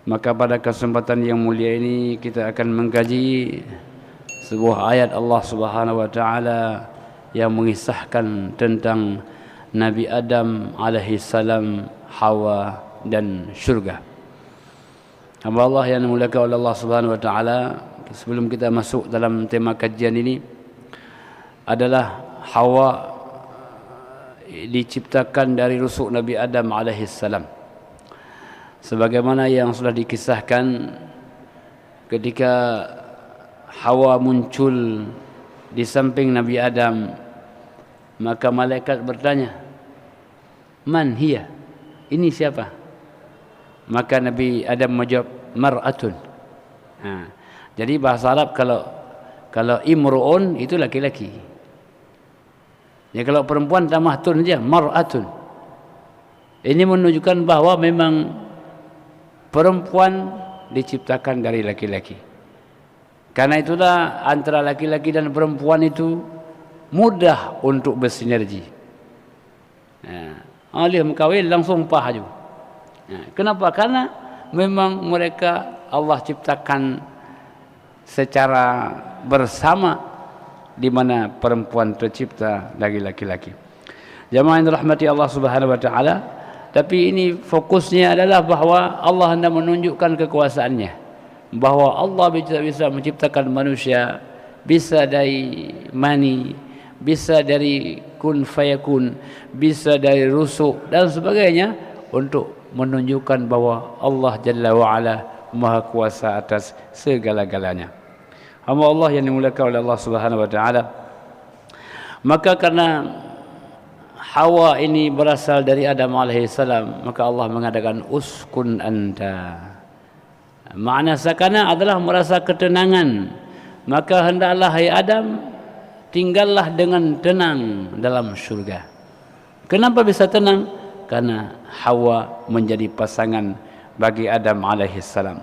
Maka pada kesempatan yang mulia ini kita akan mengkaji sebuah ayat Allah Subhanahu wa taala yang mengisahkan tentang Nabi Adam alaihi salam, Hawa dan syurga. Hamba Allah yang dimuliakan oleh Allah Subhanahu wa taala, sebelum kita masuk dalam tema kajian ini adalah Hawa diciptakan dari rusuk Nabi Adam alaihi salam. Sebagaimana yang sudah dikisahkan ketika Hawa muncul di samping Nabi Adam, maka malaikat bertanya, "Man hiya?" Ini siapa? Maka Nabi Adam menjawab, "Mar'atun." Jadi bahasa Arab kalau imru'un itu laki-laki. Ya, kalau perempuan tambah tun saja, mar'atun. Ini menunjukkan bahawa memang perempuan diciptakan dari laki-laki. Karena itulah antara laki-laki dan perempuan itu mudah untuk bersinergi. Alih mengkahwin langsung pahaju. Kenapa? Karena memang mereka Allah ciptakan secara bersama, di mana perempuan tercipta dari laki-laki. Jamaah yang dirahmati Allah Subhanahu wa taala, tapi ini fokusnya adalah bahawa Allah hendak menunjukkan kekuasaannya, bahawa Allah bisa menciptakan manusia, bisa dari mani, bisa dari kun fayakun, bisa dari rusuk dan sebagainya, untuk menunjukkan bahawa Allah Jalla wa'ala Maha Kuasa atas segala-galanya. Hamba Allah yang dimuliakan oleh Allah Subhanahu wa taala, maka karena Hawa ini berasal dari Adam alaihi salam, maka Allah mengatakan uskun anta. Makna sakana adalah merasa ketenangan. Maka hendaklah hai Adam, tinggallah dengan tenang dalam syurga. Kenapa bisa tenang? Karena Hawa menjadi pasangan bagi Adam alaihi salam.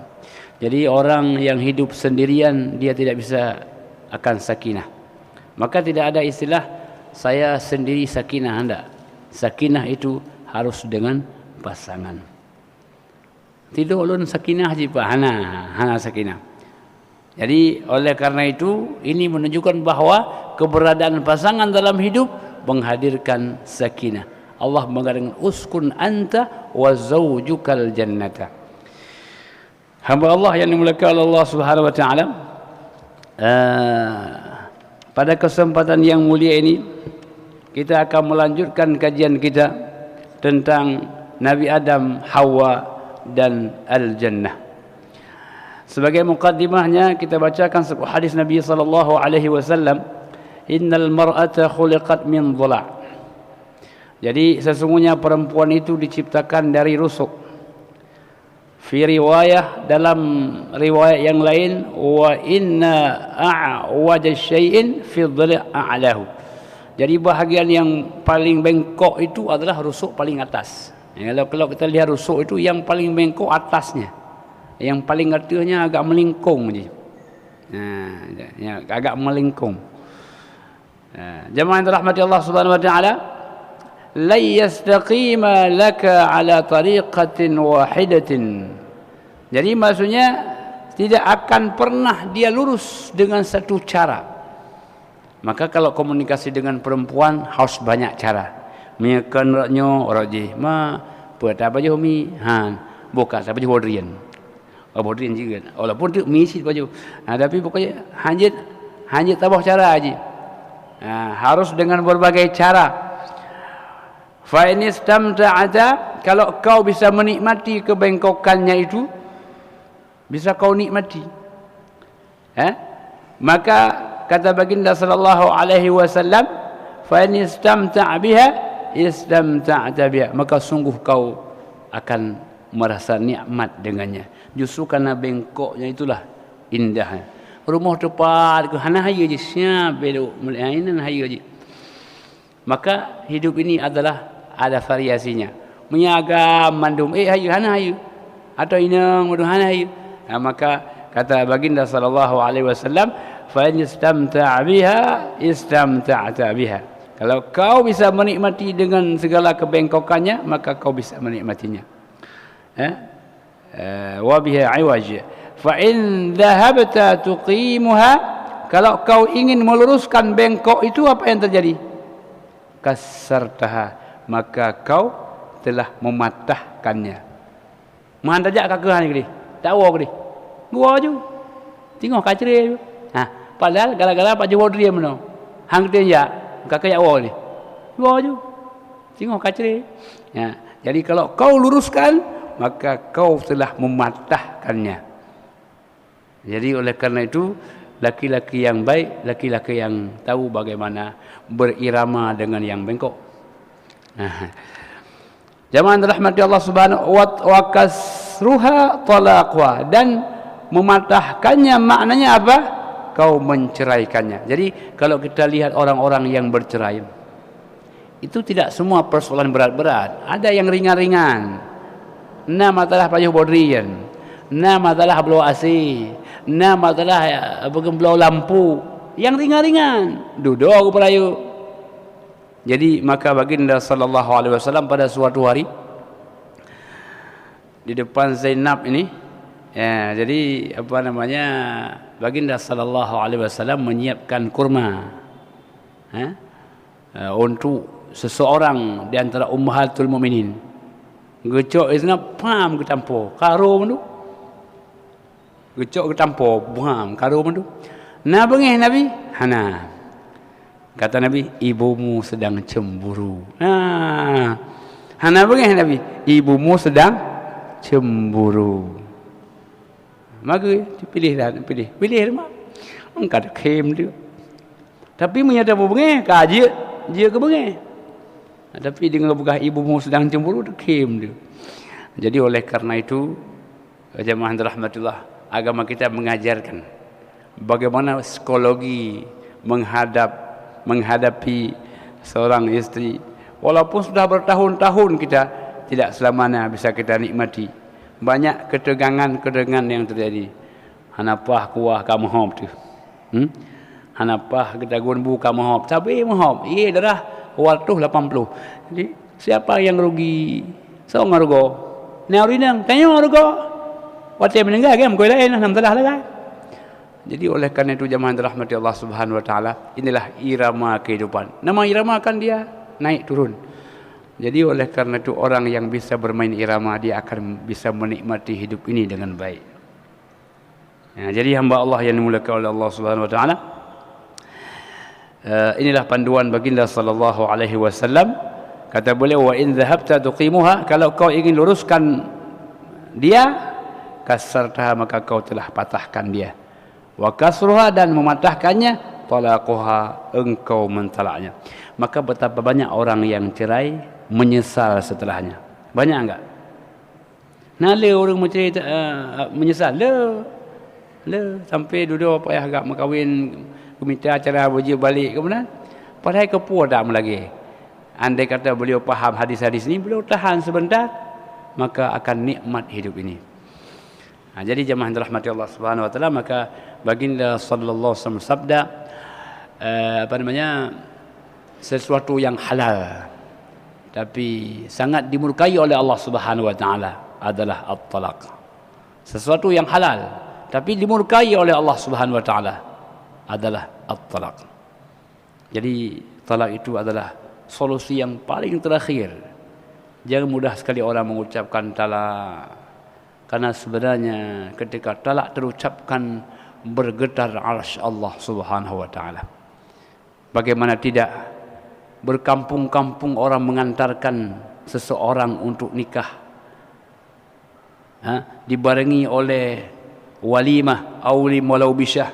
Jadi orang yang hidup sendirian, dia tidak bisa akan sakinah. Maka tidak ada istilah saya sendiri sakinah, hendak. Sakinah itu harus dengan pasangan. Tidak ulun sakinah je Pak, hana sakinah. Jadi oleh karena itu ini menunjukkan bahawa keberadaan pasangan dalam hidup menghadirkan sakinah. Allah mengatakan uskun anta wa zawjukal jannata. Hamba Allah yang dimuliakan oleh Allah Subhanahu wa taala, pada kesempatan yang mulia ini kita akan melanjutkan kajian kita tentang Nabi Adam, Hawa dan Al-Jannah. Sebagai muqaddimahnya kita bacakan sebuah hadis Nabi sallallahu alaihi wasallam, "Innal mar'ata khuliqat min dhula'." Jadi sesungguhnya perempuan itu diciptakan dari rusuk. Fi riwayah, dalam riwayat yang lain, wa inna a'waja syai'in fi dhil' a'lahu. Jadi bahagian yang paling bengkok itu adalah rusuk paling atas. Kalau kita lihat rusuk itu yang paling bengkok atasnya. Yang paling atasnya agak melingkung je. Agak melingkung. Jemaah yang dirahmati Allah Subhanahu wa taala, la yastaqima laka ala tariqatin wahidatin. Jadi maksudnya tidak akan pernah dia lurus dengan satu cara. Maka kalau komunikasi dengan perempuan harus banyak cara. Menyekan raknyo raji ma buat apa je mi buka apa je bodrian. Bodrian juga. Walaupun tu misi baju. Tapi pokoknya hanya tabah cara aja. Harus dengan berbagai cara. Fa in istamta'ata, kalau kau bisa menikmati kebengkokannya itu, bisa kau nikmati. Maka kata baginda sallallahu alaihi wasallam, fa in istamta' biha istamta'ta biha, maka sungguh kau akan merasa nikmat dengannya. Justru karena bengkoknya itulah indahnya. Rumah tepat ke hana hayu je siap belok mulainan hayu je. Maka hidup ini adalah ada variasinya. Menyaga mandum hayu hana hayu atau inang mandum hana hayu. Maka kata baginda sallallahu alaihi wasallam, fa in istamta'a biha istamta'ta biha. Kalau kau bisa menikmati dengan segala kebengkokannya, maka kau bisa menikmatinya. wa biha iwaj. Fa in dhahabta tuqimuha, kalau kau ingin meluruskan bengkok itu apa yang terjadi? Kasartaha, maka kau telah mematahkannya. Man tajak kakak ni ke? Tak tahu ke? Gua je. Tengok kacere je. Padahal gara-gara Pak Jawadi dia meno. Hang dia ya, kakak ya awak ni. Gua je. Tengok kacere. Jadi kalau kau luruskan, maka kau telah mematahkannya. Jadi oleh kerana itu, laki-laki yang baik, laki-laki yang tahu bagaimana berirama dengan yang bengkok. Jamaah rahmati Allah Subhanahu wa kasruha talaqwa, dan mematahkannya maknanya apa? Kau menceraikannya. Jadi kalau kita lihat orang-orang yang bercerai, itu tidak semua persoalan berat-berat. Ada yang ringan-ringan. Nah, masalah payuh bodrian. Nah, masalah belau AC. Nah, masalah belau lampu. Yang ringan-ringan. Duduk aku perayu. Jadi maka baginda sallallahu alaihi wasallam pada suatu hari di depan Zainab ini, jadi apa namanya, baginda sallallahu alaihi wasallam menyiapkan kurma untuk seseorang di antara ummahatul mukminin. Gecok isna pam ke tampo karo mendu. Gecok ke tampo pam karo mendu. Nah bengih Nabi, hana. Kata Nabi, ibumu sedang cemburu. Hana bengih Nabi, ibumu sedang cemburu. Maka pilih mak. Engkau ada kem dia. Tapi menyata bengih kaji dia ke bengih. Tapi dengan bukan ibumu sedang cemburu, ada kem dia. Jadi oleh karena itu, jemaah rahmatullah, agama kita mengajarkan bagaimana psikologi menghadapi seorang istri. Walaupun sudah bertahun-tahun kita tidak selamanya bisa kita nikmati. Banyak ketegangan yang terjadi. Hanapah kuah kamu hop tu. Hanapah kita gun buka mahop. Tapi mahop. Iya darah waktu 80. Jadi siapa yang rugi? Seorang rugo. Neurinang tanya rugo. Waktu meninggal kan kau lain nam telah lah. Jadi oleh karena itu jemaah rahmati Allah Subhanahu wa taala, inilah irama kehidupan. Nama irama kan dia naik turun. Jadi oleh karena itu orang yang bisa bermain irama, dia akan bisa menikmati hidup ini dengan baik. Jadi hamba Allah yang dimuliakan oleh Allah Subhanahu wa taala, inilah panduan baginda sallallahu alaihi wasallam. Kata beliau, wa in dhahabta tuqimuha, kalau kau ingin luruskan dia, kasartaha, maka kau telah patahkan dia. Wa kasruha, dan mematahkannya, talaquha, engkau mentalaknya. Maka betapa banyak orang yang cerai menyesal setelahnya. Banyak enggak? Nah, le orang mencerai menyesal. Le sampai duduk payah agak makawin, minta acara berjaya balik kemudian padahal kepua dak lagi. Andai kata beliau faham hadis-hadis ini, beliau tahan sebentar, maka akan nikmat hidup ini. Jadi jemaah yang dirahmati Allah Subhanahu wa taala, maka baginda sallallahu alaihi wasallam sabda sesuatu yang halal tapi sangat dimurkai oleh Allah Subhanahu wa taala adalah at-talaq. Sesuatu yang halal tapi dimurkai oleh Allah Subhanahu wa taala adalah at-talaq. Jadi talak itu adalah solusi yang paling terakhir. Jangan mudah sekali orang mengucapkan talak, karena sebenarnya ketika talak terucapkan bergetar arsy Allah Subhanahu wa taala. Bagaimana tidak, berkampung-kampung orang mengantarkan seseorang untuk nikah, dibarengi oleh walimah aulim walau bisyah,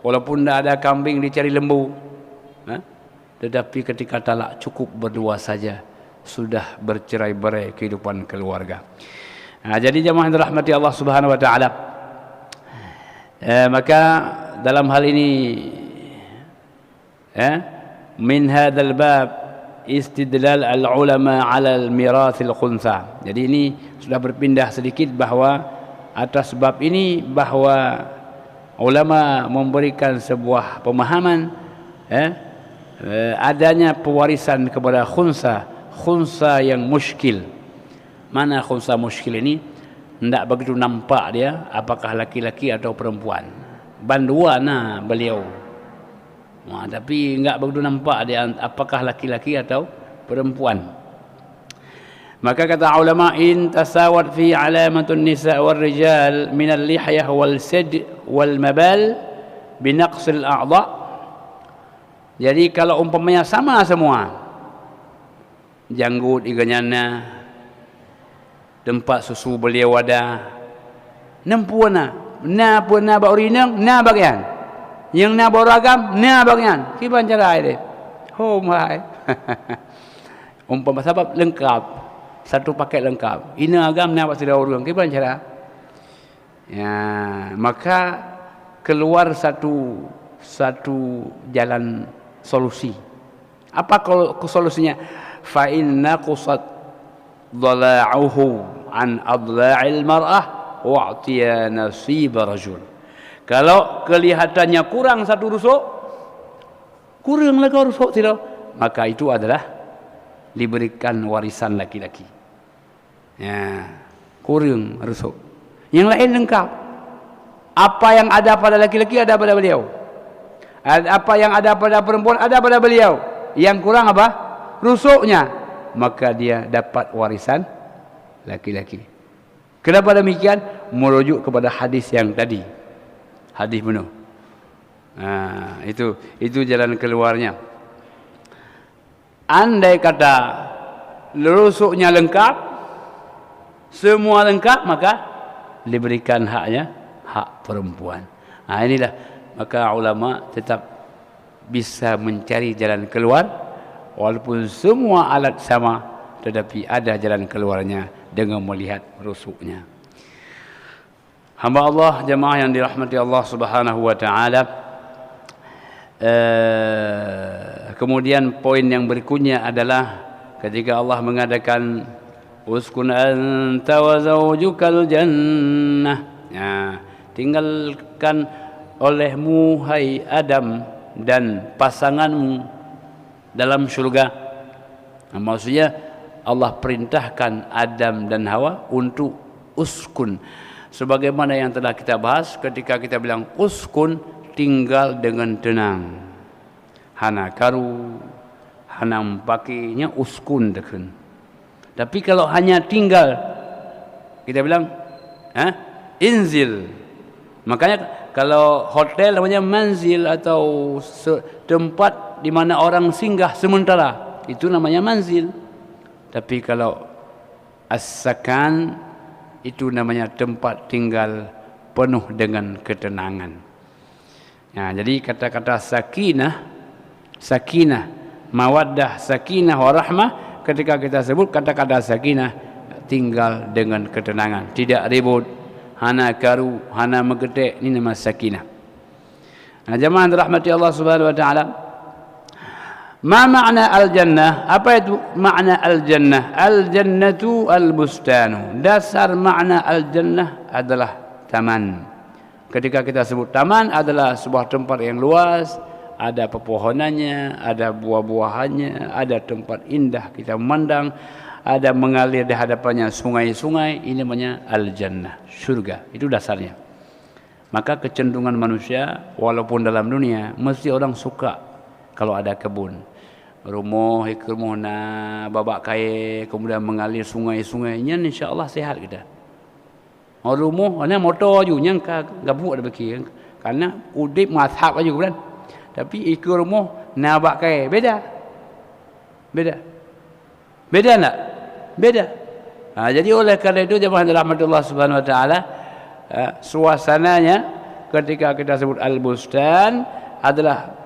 walaupun tidak ada kambing dicari lembu, tetapi ketika talak cukup berdua saja sudah bercerai-berai kehidupan keluarga. Jadi jemaah yang dirahmati Allah Subhanahu wa taala, maka dalam hal ini min hadzal bab istidlal al ulama ala al mirath al khuntha. Jadi ini sudah berpindah sedikit bahawa atas bab ini bahawa ulama memberikan sebuah pemahaman adanya pewarisan kepada khunsa yang muskil. Mana khunsa muskil ini? Tidak begitu nampak dia apakah laki-laki atau perempuan. Banduan beliau. Tapi enggak begitu nampak dia apakah laki-laki atau perempuan. Maka kata ulama, in tasawat fi alamatun nisa wal rijal min al-lihyah wal sad wal mabal bi naqsil a'dha. Jadi kalau umpamanya sama semua, janggut iganyana, tempat susu beliau ada, nempuana na puana ba urinang na bagian yang na boragam na bagian kiban cara ini oh my umpama sebab lengkap, satu paket lengkap, ini agam na ba sida urang kiban cara ya, maka keluar satu jalan solusi. Apa kalau solusinya? Fa inna qusat dhala'uhu an adla'il mar'ah wa'tiya nasib rajul. Kalau kelihatannya kurang satu rusuk, kurang lagi rusuk tidak, maka itu adalah diberikan warisan laki-laki. Ya, kurang rusuk. Yang lain lengkap. Apa yang ada pada laki-laki ada pada beliau. Apa yang ada pada perempuan ada pada beliau. Yang kurang apa? Rusuknya. Maka dia dapat warisan laki-laki. Kenapa demikian? Merujuk kepada hadis yang tadi. Hadis penuh. Itu jalan keluarnya. Andai kata rusuknya lengkap, semua lengkap, maka diberikan haknya hak perempuan. Inilah, maka ulama tetap bisa mencari jalan keluar walaupun semua alat sama, tetapi ada jalan keluarnya dengan melihat rusuknya. Hamba Allah jemaah yang dirahmati Allah Subhanahu wa taala. Kemudian poin yang berikutnya adalah ketika Allah mengadakan uskun anta wa zawjukal jannah, tinggalkan olehmu hai Adam dan pasanganmu dalam syurga. Maksudnya Allah perintahkan Adam dan Hawa untuk uskun. Sebagaimana yang telah kita bahas ketika kita bilang uskun, tinggal dengan tenang. Hana karu, hana pakinya uskun dekun. Tapi kalau hanya tinggal, kita bilang inzil. Makanya kalau hotel namanya manzil atau tempat di mana orang singgah sementara, itu namanya manzil. Tapi kalau as-sakan itu namanya tempat tinggal penuh dengan ketenangan. Jadi kata-kata sakinah, mawaddah, sakinah, warahmah, ketika kita sebut kata-kata sakinah, tinggal dengan ketenangan, tidak ribut, hana karu, hana megedek, ini nama sakinah. Jemaah rahmati Allah Subhanahu wa taala. Ma makna al-jannah? Apa itu makna al-jannah? Al-jannatu al-bustanu. Dasar makna al-jannah adalah taman. Ketika kita sebut taman adalah sebuah tempat yang luas, ada pepohonannya, ada buah-buahannya, ada tempat indah kita memandang, ada mengalir di hadapannya sungai-sungai. Ini namanya al-jannah, surga. Itu dasarnya. Maka kecenderungan manusia walaupun dalam dunia mesti orang suka kalau ada kebun. Rumah na babak kaya, kemudian mengalir sungai-sungainya, insya-Allah sehat kita. Rumah ana motor ju nyang gabuk ada beki. Karena udip mazhab aja kan. Tapi ikut rumah na babak kaya beda. Beda enggak? Beda. Jadi oleh karena itu jemaah rahmatullah subhanahu wa taala, suasananya ketika kita sebut al-bustan adalah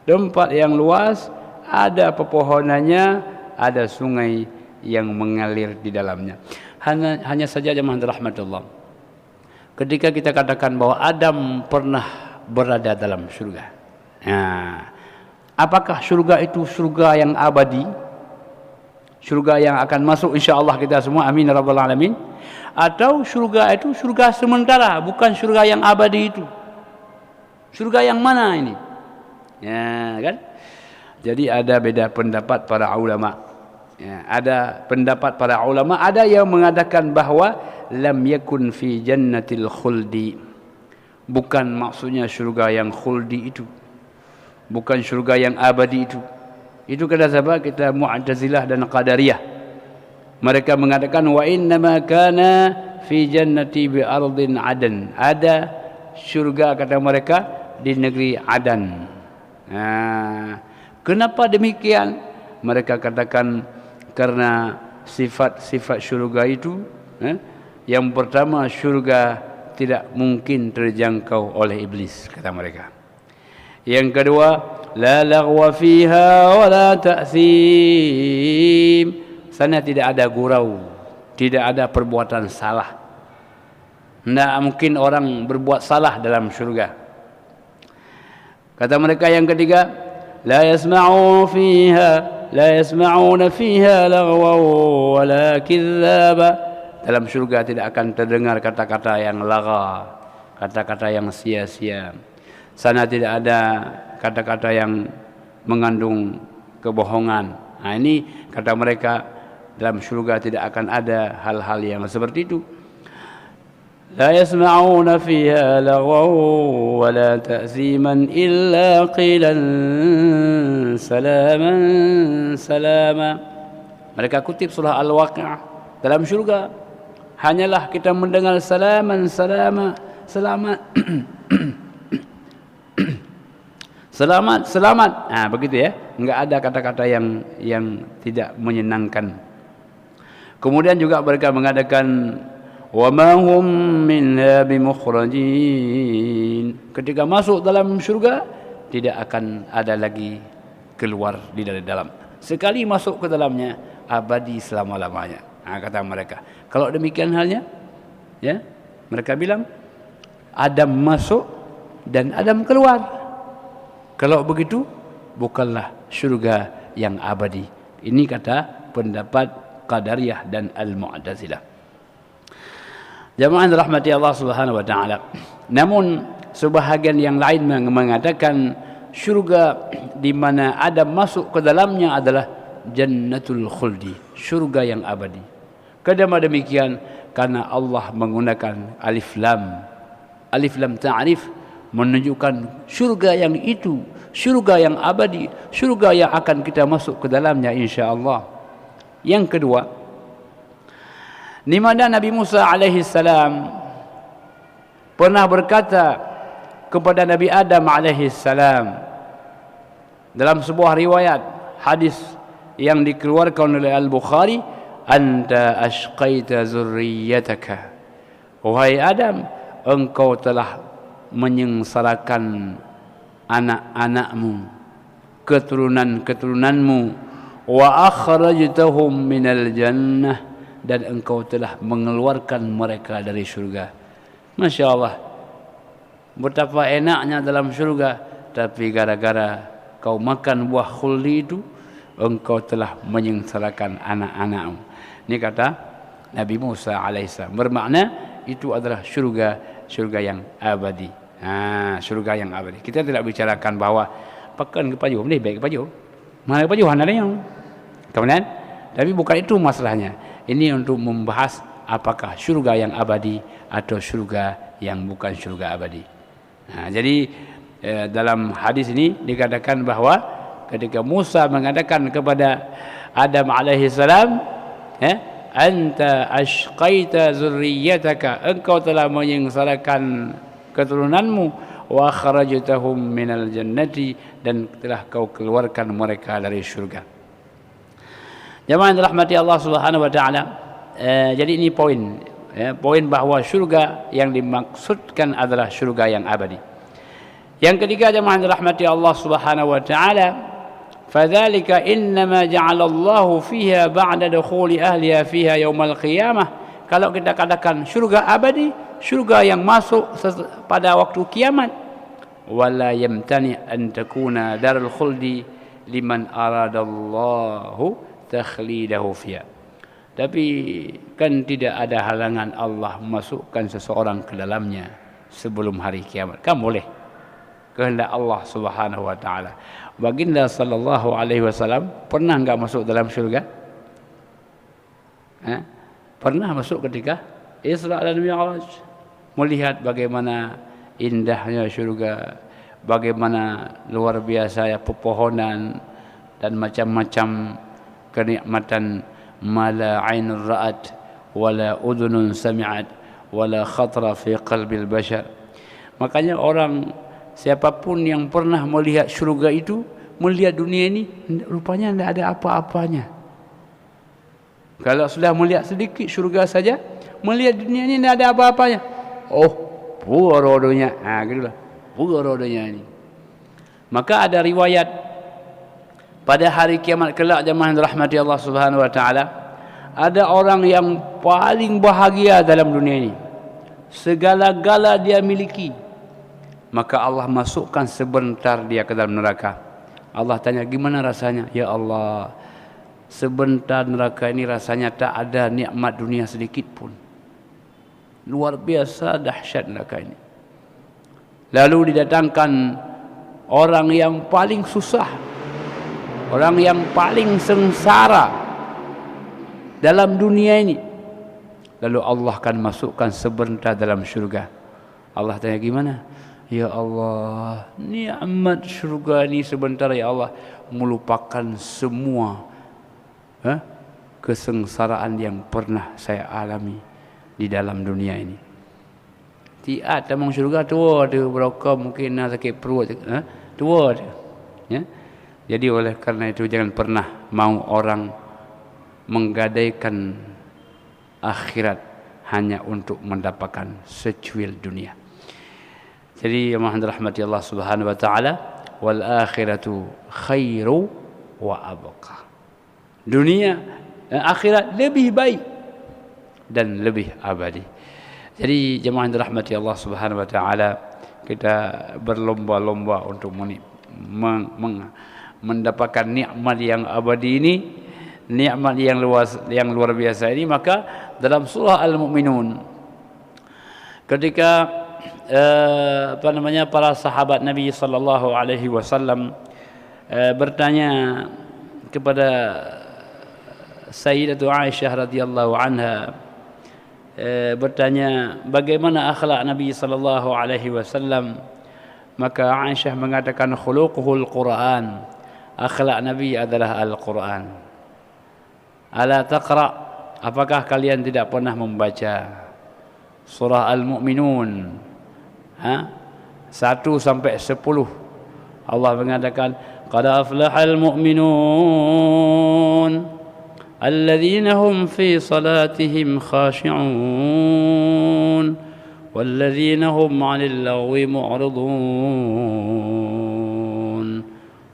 tempat yang luas, ada pepohonannya, ada sungai yang mengalir di dalamnya. Hanya saja jemaah rahmatullah, ketika kita katakan bahwa Adam pernah berada dalam surga, apakah surga itu surga yang abadi, surga yang akan masuk insya-Allah kita semua, amin ya rabbal alamin, atau surga itu surga sementara, bukan surga yang abadi itu? Surga yang mana ini? Kan? Jadi ada beda pendapat para ulama. Ada pendapat para ulama, ada yang mengatakan bahwa lam yakun fi jannatil khuldi. Bukan maksudnya syurga yang khuldi itu. Bukan syurga yang abadi itu. Itu kata siapa? Kita Mu'tazilah dan Qadariyah. Mereka mengatakan wa innama kana fi jannati bi ardin Adan. Ada syurga kata mereka di negeri Adan. Kenapa demikian? Mereka katakan karena sifat-sifat syurga itu, yang pertama syurga tidak mungkin terjangkau oleh iblis, kata mereka. Yang kedua, la laghwa fiha wa la ta'thim. Sana tidak ada gurau, tidak ada perbuatan salah. Tidak mungkin orang berbuat salah dalam syurga. Kata mereka yang ketiga, la yasma'una fiha laghwa wa la kadzdzaba. Dalam syurga tidak akan terdengar kata-kata yang lagha, kata-kata yang sia-sia. Sana tidak ada kata-kata yang mengandung kebohongan. Ini kata mereka, dalam syurga tidak akan ada hal-hal yang seperti itu. La yasma'una fiha laghaw wa la ta'ziman illa qilan salaman salama. Mereka kutip surah Al-Waqi'ah. Dalam syurga hanyalah kita mendengar salaman salama, selamat. Selamat, selamat. Begitu ya. Enggak ada kata-kata yang tidak menyenangkan. Kemudian juga mereka mengadakan wa ma hum minha bimukhrajin. Ketika masuk dalam syurga tidak akan ada lagi keluar di dalam. Sekali masuk ke dalamnya abadi selama-lamanya. Kata mereka. Kalau demikian halnya, ya, mereka bilang Adam masuk dan Adam keluar. Kalau begitu, bukanlah syurga yang abadi. Ini kata pendapat Qadariyah dan Al-Mu'tazilah. Jamaah rahmati Allah Subhanahu wa taala. Namun sebahagian yang lain mengatakan syurga di mana Adam masuk ke dalamnya adalah Jannatul Khuldi, syurga yang abadi. Kenapa demikian? Karena Allah menggunakan alif lam ta'rif, menunjukkan syurga yang itu, syurga yang abadi, syurga yang akan kita masuk ke dalamnya insya-Allah. Yang kedua, di mana Nabi Musa alaihi salam pernah berkata kepada Nabi Adam alaihi salam dalam sebuah riwayat hadis yang dikeluarkan oleh Al-Bukhari, anta ashqaita zurriyataka, wahai Adam, engkau telah menyengsarakan anak-anakmu, keturunan-keturunanmu, wa akhrajtahum minal jannah, dan engkau telah mengeluarkan mereka dari syurga. Masya Allah, betapa enaknya dalam syurga, tapi gara-gara kau makan buah khuldi itu, engkau telah menyengsarakan anak-anakmu. Ini kata Nabi Musa alaihissalam. Bermakna itu adalah syurga yang abadi. Syurga yang abadi. Kita tidak bicarakan bahwa pakan ke payung, ni baik ke payung. Mana ke payung ada yang. Kemudian, tapi bukan itu masalahnya. Ini untuk membahas apakah syurga yang abadi atau syurga yang bukan syurga abadi. Jadi dalam hadis ini dikatakan bahwa ketika Musa mengatakan kepada Adam alaihi salam, anta ashqaita zurriyataka, engkau telah menyengsarakan keturunanmu, wa kharajtahum minal jannati, dan telah kau keluarkan mereka dari syurga. Jamaah rahmati Allah Subhanahu wa taala. Jadi ini poin, poin bahwa syurga yang dimaksudkan adalah syurga yang abadi. Yang ketiga, jamaah rahmati Allah Subhanahu wa taala, fadzalika innama ja'ala Allah fiha ba'da dukhuli ahliha fiha yaumal qiyamah. Kalau kita katakan syurga abadi, syurga yang masuk pada waktu kiamat, wala yamtani an takuna darul khuldi liman aradallahu takhlidahu fiha. Tapi kan tidak ada halangan Allah masukkan seseorang ke dalamnya sebelum hari kiamat. Kan boleh. Kehendak Allah Subhanahu wa taala. Baginda sallallahu alaihi wasallam pernah enggak masuk dalam syurga? Pernah masuk ketika Isra dan Mi'raj, melihat bagaimana indahnya syurga, bagaimana luar biasa ya pepohonan dan macam-macam kenikmatan, mala ainur ra'at wala udhunun sami'at wala khatra fi qalbil bashar. Makanya orang siapapun yang pernah melihat syurga itu, melihat dunia ini, rupanya tidak ada apa-apanya. Kalau sudah melihat sedikit syurga saja, melihat dunia ini tidak ada apa-apanya. Oh, bodohnya. Gitulah. Bodohnya ini. Maka ada riwayat pada hari kiamat kelak, jemaah yang dirahmati Allah Subhanahu wa taala, ada orang yang paling bahagia dalam dunia ini. Segala-gala dia miliki. Maka Allah masukkan sebentar dia ke dalam neraka. Allah tanya, gimana rasanya? Ya Allah, sebentar neraka ini rasanya tak ada nikmat dunia sedikit pun. Luar biasa dahsyat neraka ini. Lalu didatangkan orang yang paling susah, orang yang paling sengsara dalam dunia ini. Lalu Allah akan masukkan sebentar dalam syurga. Allah tanya, gimana? Ya Allah, nikmat syurga ini sebentar ya Allah melupakan semua kesengsaraan yang pernah saya alami di dalam dunia ini. Tiada tamang syurga tua ada berapa mungkin nak sakit perut tua ada. Ya. Jadi oleh karena itu jangan pernah mau orang menggadaikan akhirat hanya untuk mendapatkan secuil dunia. Jadi yang dirahmati Allah Subhanahu wa taala, wal akhiratu khairu wa abqa. Dunia akhirat lebih baik dan lebih abadi. Jadi jemaah yang dirahmati Allah Subhanahu wa taala, kita berlomba-lomba untuk mendapatkan nikmat yang abadi ini, nikmat yang luar biasa ini. Maka dalam surah Al-Mu'minun, ketika para sahabat Nabi sallallahu alaihi wasallam bertanya kepada Sayyidatu Aisyah radhiyallahu anha, bertanya bagaimana akhlak Nabi sallallahu alaihi wasallam, maka Aisyah mengatakan khuluquhul Quran, akhlak Nabi adalah Al-Quran. Ala taqra, apakah kalian tidak pernah membaca surah Al-Mu'minun 1 sampai 10? Allah mengatakan qad aflahal mu'minun alladzina hum fi salatihim khashi'un walladzina hum 'anil lagwi mu'ridun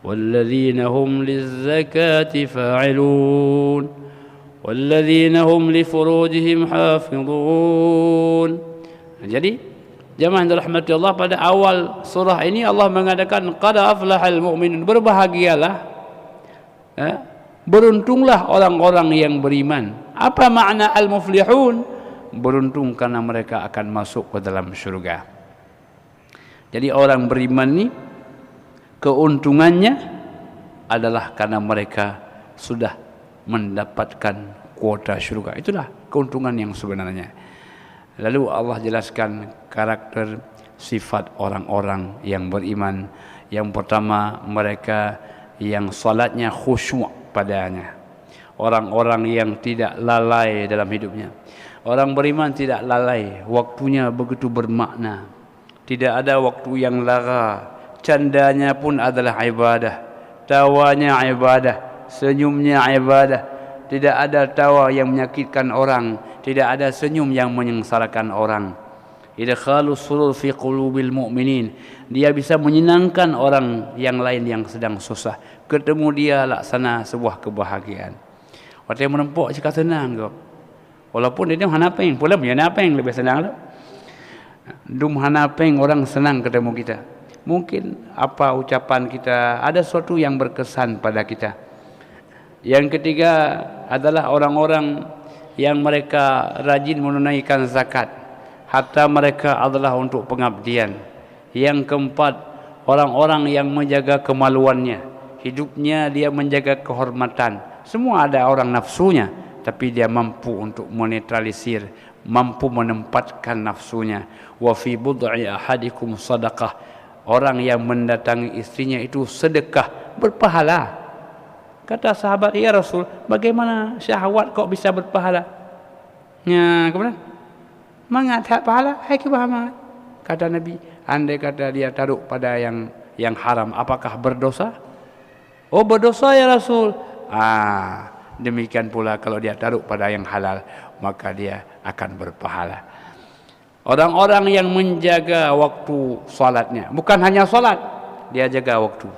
walladzina hum lizzakati fa'ilun walladzina hum li furujihim hafizun. Jadi jemaah yang dirahmati Allah, pada awal surah ini Allah mengatakan qad aflahal mu'minun, berbahagialah, beruntunglah orang-orang yang beriman. Apa makna al-muflihun? Beruntung karena mereka akan masuk ke dalam syurga. Jadi orang beriman ini keuntungannya adalah karena mereka sudah mendapatkan kuota syurga. Itulah keuntungan yang sebenarnya. Lalu Allah jelaskan karakter sifat orang-orang yang beriman. Yang pertama, mereka yang salatnya khusyuk padanya. Orang-orang yang tidak lalai dalam hidupnya. Orang beriman tidak lalai, waktunya begitu bermakna. Tidak ada waktu yang lara. Candanya pun adalah ibadah, tawanya ibadah, senyumnya ibadah. Tidak ada tawa yang menyakitkan orang, tidak ada senyum yang menyengsarakan orang. Idkhalus surur fi qulubil mu'minin, dia bisa menyenangkan orang yang lain yang sedang susah. Ketemu dia laksana sebuah kebahagiaan. Waktu yang menempuk cakap senang kau. Walaupun dia hanapeng, pula punya hanapeng lebih senang lah. Dum hanapeng orang senang ketemu kita. Mungkin apa ucapan kita ada sesuatu yang berkesan pada kita. Yang ketiga adalah orang-orang yang mereka rajin menunaikan zakat, harta mereka adalah untuk pengabdian. Yang keempat, orang-orang yang menjaga kemaluannya, hidupnya dia menjaga kehormatan. Semua ada orang nafsunya, tapi dia mampu untuk menetralisir, mampu menempatkan nafsunya. Wa fi bud'i ahadikum sadaqah, orang yang mendatangi istrinya itu sedekah, berpahala. Kata sahabat, ya Rasul, bagaimana syahwat kok bisa berpahala? Ya, kemudian mengatakan pahala, hai kebahaman. Kata Nabi, andai kata dia taruh pada yang haram, apakah berdosa? Oh, berdosa ya Rasul. Demikian pula kalau dia taruh pada yang halal, maka dia akan berpahala. Orang-orang yang menjaga waktu salatnya, bukan hanya salat, dia jaga waktu.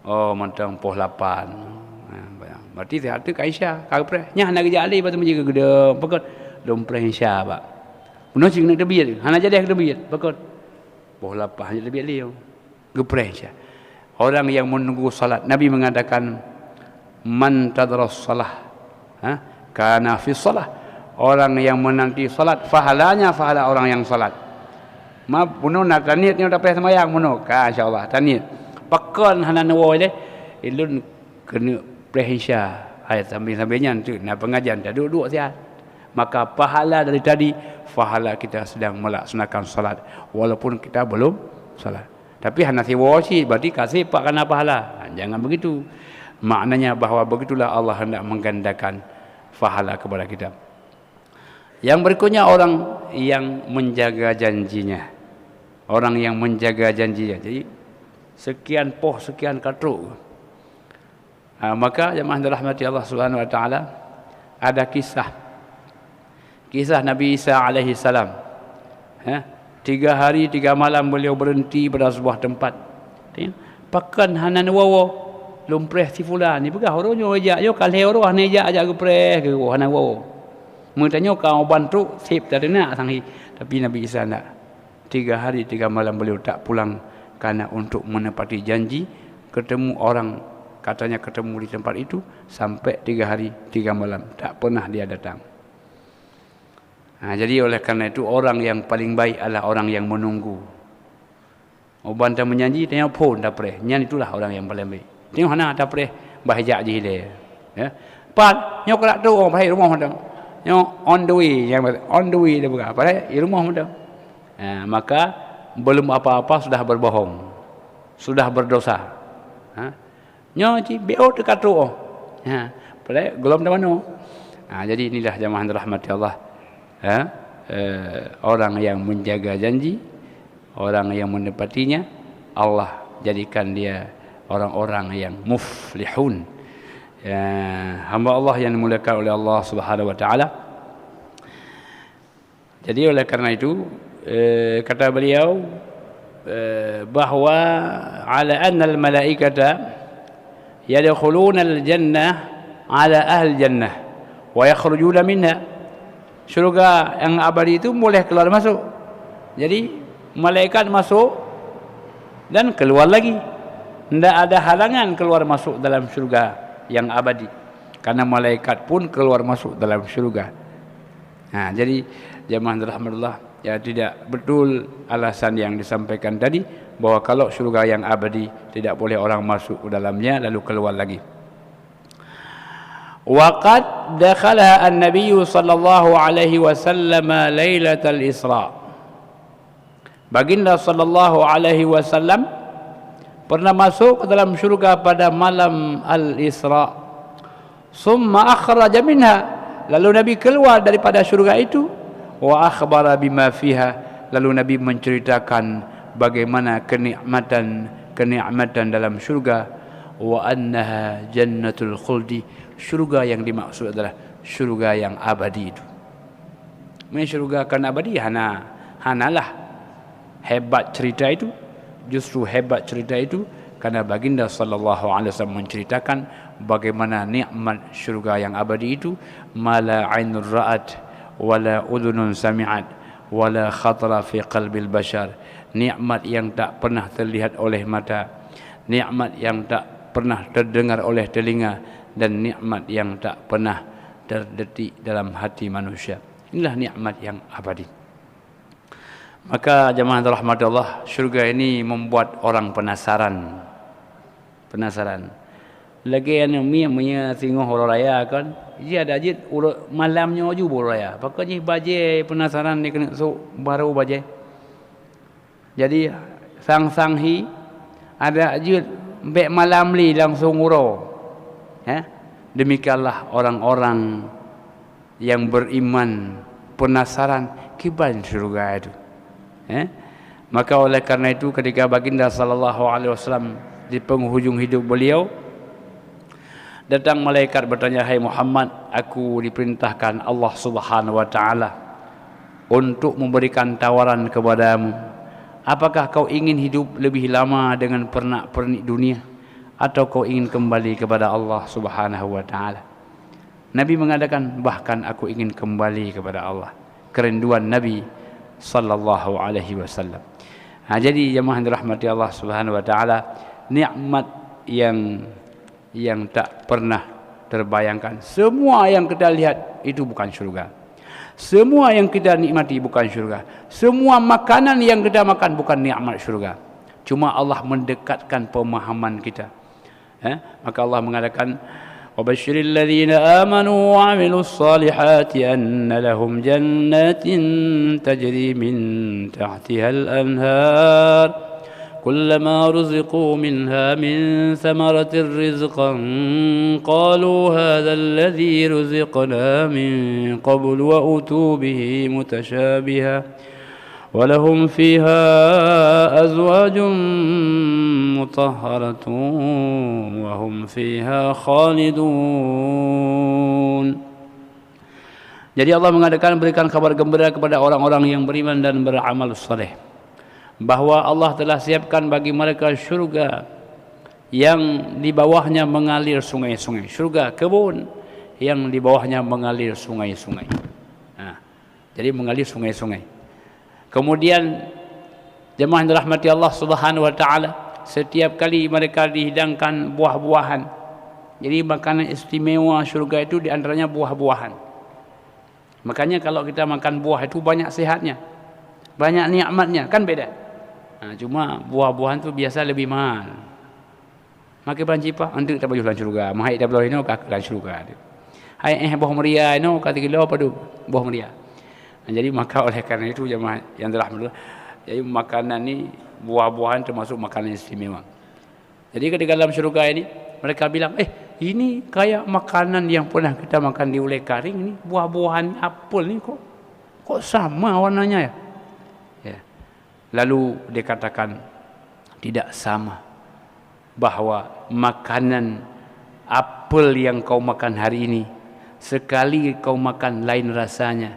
Oh, mentang poh 8. Berarti satu Aisyah, kapre. Nya nak kerja ali patut menjaga gedem, pekot. Dom pre Aisyah ba. Puno sing nak debiat, hana jadi debiat, pekot. Poh 8 hanya debiat li. Gepre Aisyah. Orang yang menunggu salat, Nabi mengatakan man tadras salah, kana fi salah. Orang yang menanti salat, pahalanya pahala orang yang salat. Ma puno nak taniat ni dak payah sembahyang puno. Ka insyaallah taniat. Pakon hana nawo le ilun kena prehisya ayat sambil-sambilnya tu nak pengajian dah duduk sihat. Maka pahala dari tadi, pahala kita sedang melaksanakan salat walaupun kita belum salat. Tapi hana siwasi berarti kasih pak kena pahala. Jangan begitu. Maknanya bahawa begitulah Allah hendak menggandakan pahala kepada kita. Yang berikutnya orang yang menjaga janjinya. Orang yang menjaga janjinya. Jadi sekian poh sekian katruk. Maka jemaah dirahmati Allah Subhanahu wa taala, ada kisah Nabi Isa alaihi salam. 3 hari 3 malam beliau berhenti pada sebuah tempat. Pakan hanan wawo lumpreh si fulan ni begah orangnya ajak yo kale orang ni ajak gepreh ke hanan wawo. Mutanya kau bantu sip tadi nak sangi. Tapi Nabi Isa nak 3 hari 3 malam beliau tak pulang karena untuk menepati janji ketemu orang, katanya ketemu di tempat itu sampai 3 hari 3 malam tak pernah dia datang. Jadi oleh karena itu orang yang paling baik adalah orang yang menunggu. Oban tak menjanji tengok pun dah preh. Nyan itulah orang yang paling baik. Tengok hana dah preh bahajak je dia. Ya. Pat nyok rak tu orang bahai rumah dah. Nyok on the way dah buka. Padahal di rumah dah. Maka belum apa-apa sudah berbohong. Sudah berdosa. Nyok ci beo dekat tu. Padahal belum dah mana. Jadi inilah jemaah rahmati Allah. Orang yang menjaga janji, orang yang menepatinya, Allah jadikan dia orang-orang yang muflihun. Hamba Allah yang dimuliakan oleh Allah Subhanahu wa taala. Jadi oleh karena itu kata beliau bahawa ala anna al malaikata yadkhuluna al jannah ala ahli jannah wa yakhrujuna minha. Syurga yang abadi itu boleh keluar masuk. Jadi malaikat masuk dan keluar lagi. Tidak ada halangan keluar masuk dalam syurga yang abadi. Karena malaikat pun keluar masuk dalam syurga. Jadi jemaah rahmatullah, ya tidak betul alasan yang disampaikan tadi bahwa kalau syurga yang abadi tidak boleh orang masuk ke dalamnya lalu keluar lagi. Waqad dakhala an-nabiy sallallahu alaihi wasallam lailatul Isra. Baginda sallallahu alaihi wasallam pernah masuk ke dalam syurga pada malam al-Isra. Summa akhraja minha, lalu Nabi keluar daripada syurga itu. Wa akhbara bima fiha, lalu Nabi menceritakan bagaimana kenikmatan dalam syurga. Wa annaha jannatul khuldi, syurga yang dimaksud adalah syurga yang abadi itu. Syurga kan abadi hanalah hebat cerita itu. Justru hebat cerita itu karena baginda sallallahu alaihi wasallam menceritakan bagaimana nikmat syurga yang abadi itu, mala ainur ra'at wala udhunun sami'at wala khatara fi qalbil bashar. Nikmat yang tak pernah terlihat oleh mata, nikmat yang tak pernah terdengar oleh telinga, dan nikmat yang tak pernah terdetik dalam hati manusia. Inilah nikmat yang abadi. Maka jemaah rahmatullah, syurga ini membuat orang penasaran. lagi anu mi punya singoh orang raya kan dia ada je malamnya aju orang raya pakanya baje penasaran dia kena so baru baje jadi sang hi ada je bek malam li langsung uro demikianlah orang-orang yang beriman penasaran kiban syurga itu maka oleh karena itu ketika baginda sallallahu alaihi wasallam di penghujung hidup beliau datang malaikat bertanya, hai Muhammad, aku diperintahkan Allah Subhanahu wa taala untuk memberikan tawaran kepadamu, apakah kau ingin hidup lebih lama dengan pernak-pernik dunia atau kau ingin kembali kepada Allah Subhanahu wa taala? Nabi mengatakan, bahkan aku ingin kembali kepada Allah. Kerinduan Nabi sallallahu alaihi wasallam. Jadi jemaah yang dirahmati Allah Subhanahu wa taala, nikmat yang tak pernah terbayangkan. Semua yang kita lihat itu bukan syurga. Semua yang kita nikmati bukan syurga. Semua makanan yang kita makan bukan nikmat syurga. Cuma Allah mendekatkan pemahaman kita. Maka Allah mengatakan, وَبَشِّرِ الَّذِينَ آمَنُوا وَعَمِلُوا الصَّالِحَاتِ أَنَّ لَهُمْ جَنَّاتٍ تَجْرِي مِنْ تَحْتِهَا الْأَنْهَارُ كُلَّمَا رُزِقُوا مِنْهَا مِنْ ثَمَرَةٍ رِزْقًا قَالُوا هَذَا الَّذِي رُزِقْنَا مِنْ قَبْلُ وَأُتُوا بِهِ مُتَشَابِهًا وَلَهُمْ فِيهَا أَزْوَاجٌ مُطَهَّرَةٌ وَهُمْ فِيهَا خَالِدُونَ. Jadi Allah mengatakan, berikan kabar gembira kepada orang-orang yang beriman dan beramal saleh, bahwa Allah telah siapkan bagi mereka syurga yang di bawahnya mengalir sungai-sungai. Syurga kebun yang di bawahnya mengalir sungai-sungai. Jadi mengalir sungai-sungai. Kemudian jemaah yang dirahmati Allah Subhanahu wa taala, setiap kali mereka dihidangkan buah-buahan. Jadi makanan istimewa syurga itu di antaranya buah-buahan. Makanya kalau kita makan buah itu banyak sehatnya, banyak nikmatnya, kan beda. Cuma buah-buahan tu biasa lebih mahal. Maka pancipah untuk kita baju dalam syurga. Mahai dah belah ini kak dalam syurga. Hai buah meria ini kata kilo apa tu buah meria. Jadi maka oleh karena itu jemaah yang dirahmati Allah, jadi makanan ni buah-buahan termasuk makanan istimewa. Jadi ketika dalam syurga ini mereka bilang, ini kayak makanan yang pernah kita makan di Ulai Karing ni, buah-buahan apel ni kok sama warnanya ya? Lalu dikatakan tidak sama, bahwa makanan apel yang kau makan hari ini, sekali kau makan lain rasanya,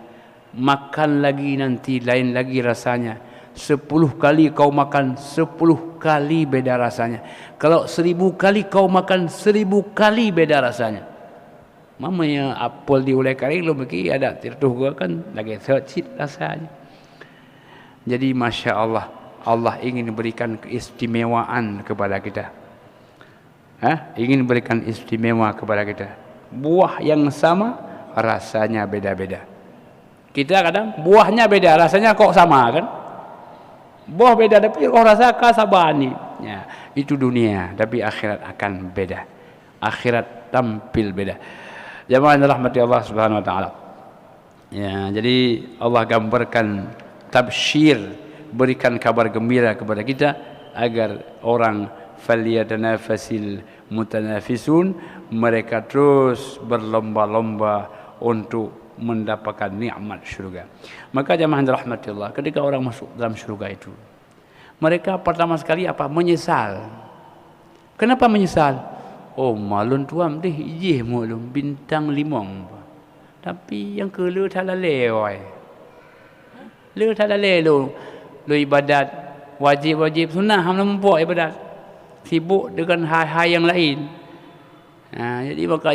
makan lagi nanti lain lagi rasanya, 10 kali kau makan 10 kali beda rasanya, kalau 1000 kali kau makan 1000 kali beda rasanya. Mamanya apel di Ulai Karing lo bagi ada tirtuh gua kan lagi secit rasanya. Jadi Masya Allah, Allah ingin berikan keistimewaan kepada kita. Ingin berikan istimewa kepada kita. Buah yang sama, rasanya beda-beda. Kita kadang buahnya beda, rasanya kok sama kan? Buah beda, tapi kok rasa kasabani. Ya, itu dunia, tapi akhirat akan beda. Akhirat tampil beda. Jemaah yang dirahmati Allah Subhanahu wa taala. Ya, jadi Allah gambarkan tabsyir, berikan kabar gembira kepada kita agar orang falyatanafasil mutanafisun, mereka terus berlomba-lomba untuk mendapatkan nikmat syurga. Maka jemaah dirahmati Allah, ketika orang masuk dalam syurga itu, mereka pertama sekali apa? Menyesal. Kenapa menyesal? Oh, malun tuam deh ijih mulum bintang limong. Tapi yang kelu tak lalewai. Lu tak ada lu ibadat wajib sunnah ham nampak ibadat, sibuk dengan hal-hal yang lain. Jadi maka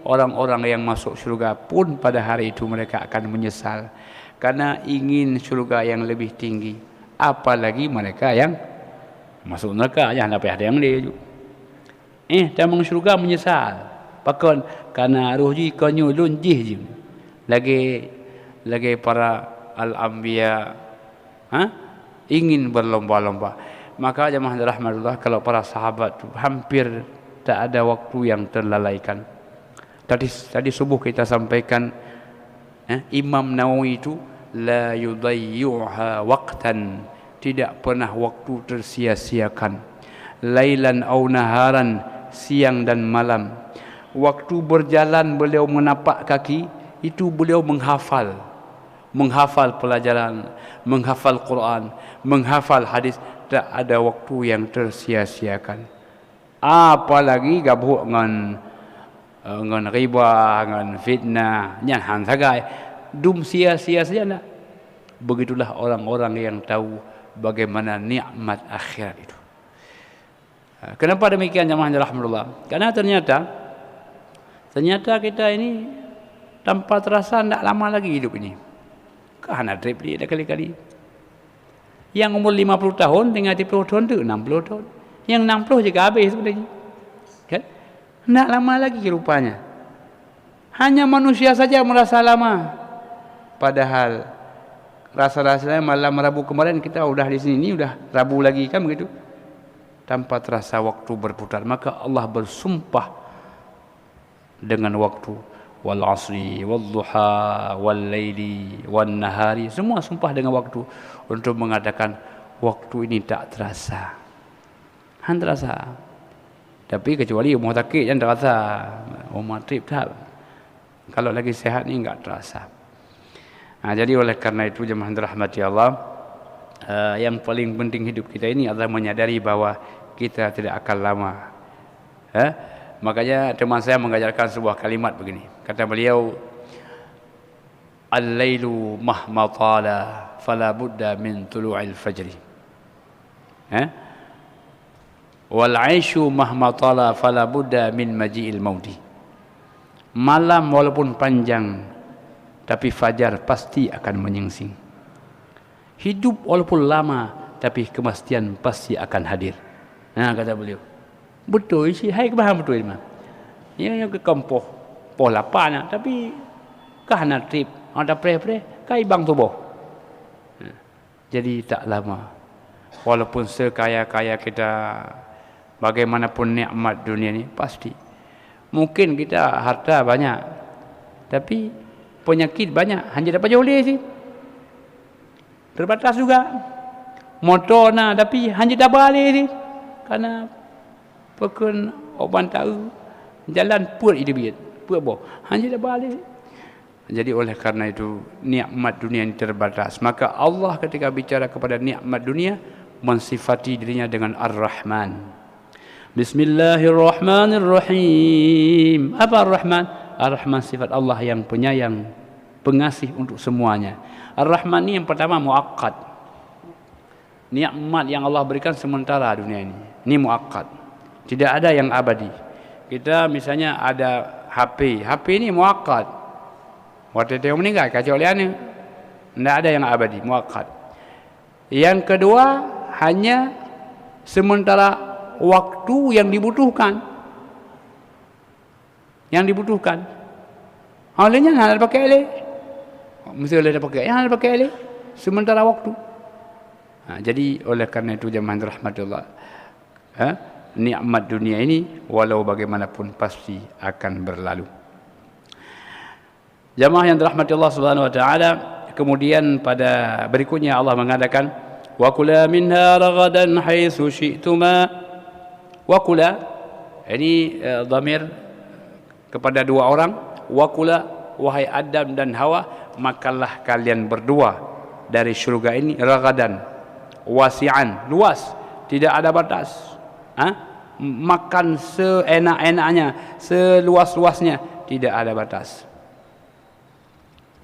orang-orang yang masuk syurga pun pada hari itu mereka akan menyesal karena ingin syurga yang lebih tinggi. Apalagi mereka yang masuk neraka, jangan dapat ada yang dia. Damang syurga menyesal. Pakon karena ruh ji konyo lunjih je. Lagi para al-anbiya ingin berlomba-lomba. Maka jemaah rahmatullah, kalau para sahabat hampir tak ada waktu yang terlalaikan. Tadi subuh kita sampaikan, Imam Nawawi itu la yudayyuha waqtan, tidak pernah waktu tersia-siakan. Lailan au naharan, siang dan malam. Waktu berjalan beliau menapak kaki, itu beliau menghafal pelajaran, menghafal Quran, menghafal hadis. Tak ada waktu yang tersia-siakan. Apalagi gabung dengan riba, dengan fitnah, nyahan sagai, dum sia-sia saja nak. Begitulah orang-orang yang tahu bagaimana nikmat akhirat itu. Kenapa demikian jemaah rahmatullah? Karena ternyata kita ini tanpa terasa tidak lama lagi hidup ini. Kerana trip dia dah kali-kali. Yang umur 50 tahun tinggal 30 tahun tu 60 tahun. Yang 60 juga habis sebenarnya. Kan? Tak lama lagi rupanya. Hanya manusia saja merasa lama. Padahal rasa-rasanya malam Rabu kemarin kita udah di sini, ini udah Rabu lagi kan begitu. Tanpa terasa waktu berputar. Maka Allah bersumpah dengan waktu. Wal asri, wal duha, wal laili, wal nahari. Semua sumpah dengan waktu. Untuk mengatakan waktu ini tak terasa. Terasa. Tapi kecuali umur sakit yang terasa. Umur trip tak. Kalau lagi sehat ni enggak terasa. Jadi oleh karena itu jemaah dirahmati Allah, yang paling penting hidup kita ini adalah menyadari bahwa kita tidak akan lama. Makanya teman saya mengajarkan sebuah kalimat begini. Kata beliau, al-lailu mahma tala fala budda min tulu'il fajri. Wal 'aisyu mahma tala fala budda min maji'il mauti. Malam walaupun panjang, tapi fajar pasti akan menyingsing. Hidup walaupun lama, tapi kematian pasti akan hadir. Kata beliau. Betul sih, hai kebahang betul mah. Yang ke kampoh, poh lapan, tapi kahana trip, ada pre-pre, kai bang tubuh. Jadi tak lama. Walaupun sekaya-kaya kita, bagaimanapun nikmat dunia ni pasti. Mungkin kita harta banyak, tapi penyakit banyak, hanya dapat oleh sih. Terbatas juga. Motor na, tapi hanya dapat oleh sih. Karena pekun oban tahu jalan puat hidup puat boh hanya dah balik. Jadi oleh karena itu nikmat dunia ini terbatas. Maka Allah ketika bicara kepada nikmat dunia mensifati dirinya dengan Ar-Rahman. Bismillahirrahmanirrahim. Apa Ar-Rahman? Ar-Rahman sifat Allah yang penyayang, pengasih untuk semuanya. Ar-Rahman ini yang pertama muakkad. Nikmat yang Allah berikan sementara dunia ini. Ini muakkad. Tidak ada yang abadi. Kita misalnya ada HP. HP ini muakkad. Waktu dia meninggal, kacau liannya. Tidak ada yang abadi, muakkad. Yang kedua, hanya sementara waktu yang dibutuhkan. Yang dibutuhkan. Olehnya tidak ada pakai eleh. Mesti oleh ada pakai. Yang ada pakai eleh. Sementara waktu. Jadi oleh karena itu jemaah rahmatullah. Nikmat dunia ini walau bagaimanapun pasti akan berlalu. Jamaah yang dirahmati Allah Subhanahu wa taala, kemudian pada berikutnya Allah mengatakan wa kula minha ragadan haitsu syi'tuma. Wa kula ini dhamir kepada dua orang, wa kula wahai Adam dan Hawa, makanlah kalian berdua dari syurga ini ragadan wasi'an, luas, tidak ada batas. Makan seenak-enaknya, seluas-luasnya, tidak ada batas.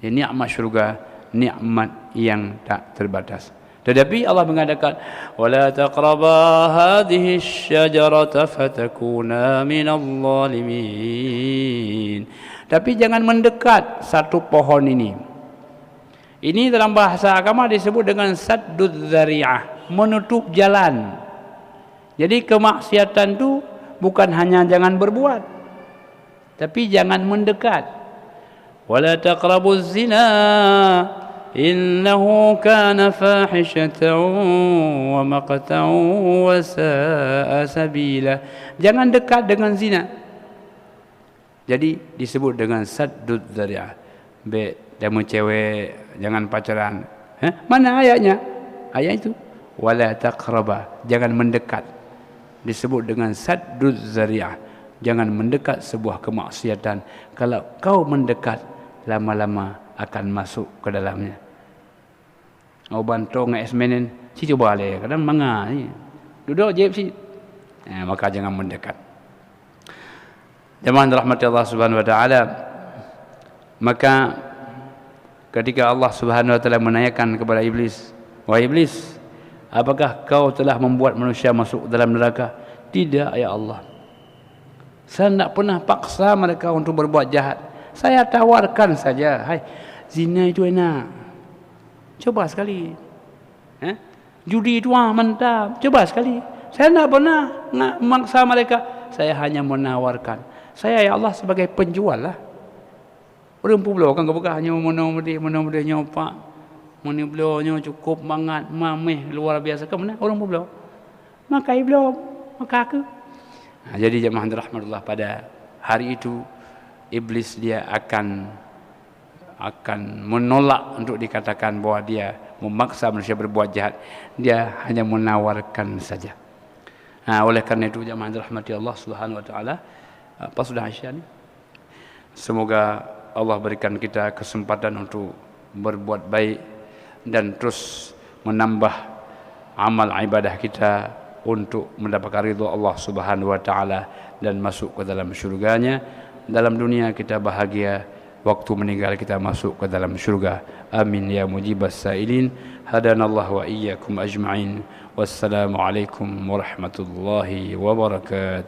Ini nikmat syurga, nikmat yang tak terbatas. Tetapi Allah mengatakan wala taqraba hadhihi asy-syajarata fatakuna minadh dhalimin. Tapi jangan mendekat satu pohon ini. Ini dalam bahasa agama disebut dengan saddud dzari'ah, menutup jalan. Jadi kemaksiatan itu bukan hanya jangan berbuat, tapi jangan mendekat. Wala taqrabuz zina innahu kana fahishatan wa maqtan wa sa'a sabila. Jangan dekat dengan zina. Jadi disebut dengan saddud dzari'ah. Baik demo cewek, jangan pacaran. Mana ayatnya? Ayat itu wala taqraba, jangan mendekat. Disebut dengan saddud dzari'ah. Jangan mendekat sebuah kemaksiatan. Kalau kau mendekat, lama-lama akan masuk ke dalamnya. Au bantu ngai esmenen, si coba le, kadang manga ni. Duduk je si. Maka jangan mendekat. Jemaah rahmat Allah Subhanahu wa taala. Maka ketika Allah Subhanahu wa taala menanyakan kepada iblis, "Wahai iblis, apakah kau telah membuat manusia masuk dalam neraka?" "Tidak ya Allah. Saya tidak pernah paksa mereka untuk berbuat jahat. Saya tawarkan saja, hai, zina itu enak. Coba sekali. Judi itu mantap. Coba sekali. Saya tidak pernah memaksa mereka. Saya hanya menawarkan. Saya ya Allah sebagai penjual lah. Orang pulau kan kebukahannya mana nyopak. Mana belanya cukup banget, mameh luar biasa. Ke mana orang pulau? Maka belum, maka aku. Jadi jemaah rahmatullah, pada hari itu iblis dia akan menolak untuk dikatakan bahwa dia memaksa manusia berbuat jahat. Dia hanya menawarkan saja. Oleh karena itu jemaah rahmati Allah Subhanahu wa taala, apa sudah Aisyah ni? Semoga Allah berikan kita kesempatan untuk berbuat baik dan terus menambah amal ibadah kita untuk mendapatkan ridha Allah Subhanahu wa taala dan masuk ke dalam syurganya. Dalam dunia kita bahagia, waktu meninggal kita masuk ke dalam syurga. Amin ya mujibas sailin. Hadanallahu wa iyyakum ajma'in. Wassalamualaikum warahmatullahi wabarakatuh.